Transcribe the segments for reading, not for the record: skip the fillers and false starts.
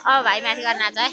अब भाइ माथि गर्न नाच है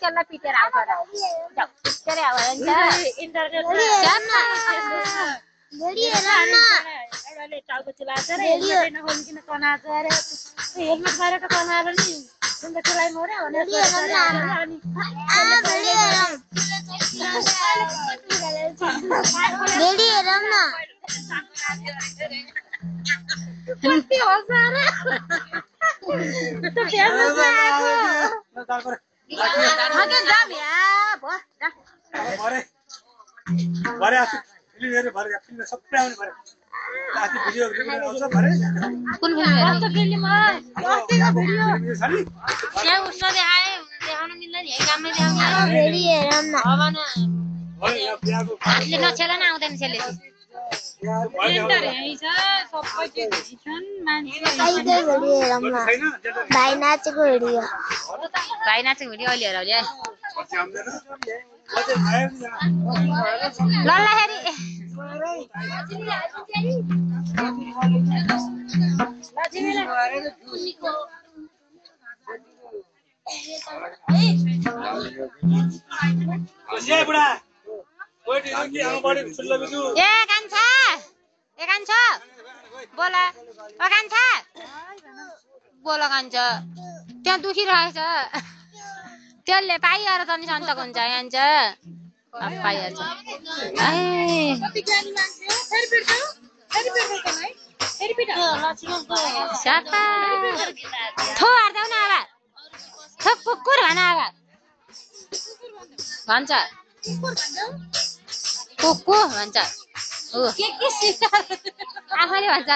त्यसलाई पिटेर आउँछ टाउको चिलाएर हेलमेट गरेर कनाएर नि चिलाई मर्यो नछेला आउँदैन भाइ नाचेको भिडियो अलि बोला कान्छ त्यहाँ दुखिरहेछ त्यसले पाइएर त नि सन्तक हुन्छ यान्छ पाइहाल्छ थो हार्दैउ न अब थो कुकुर भन अब भन्छ कुकु भन्छ आफैले भन्छ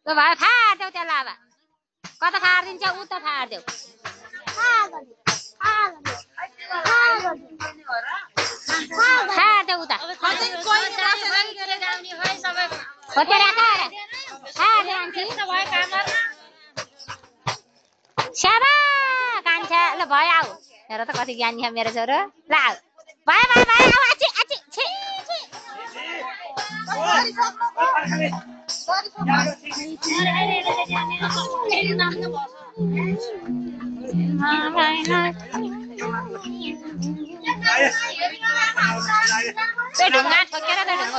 ल भाइ फाड्देऊ त्यसलाई अब कता फाडिदिन्छ उ त फाडिदेऊ फाडिदेऊ त स्याबा कान्छा ल भयो आऊ हेर त कति ज्ञानी छ मेरो छोरो ल आऊ भयो भयो भयो आऊ आछि आछि छी छी ढुङ्गा ठोकेर त ढुङ्गा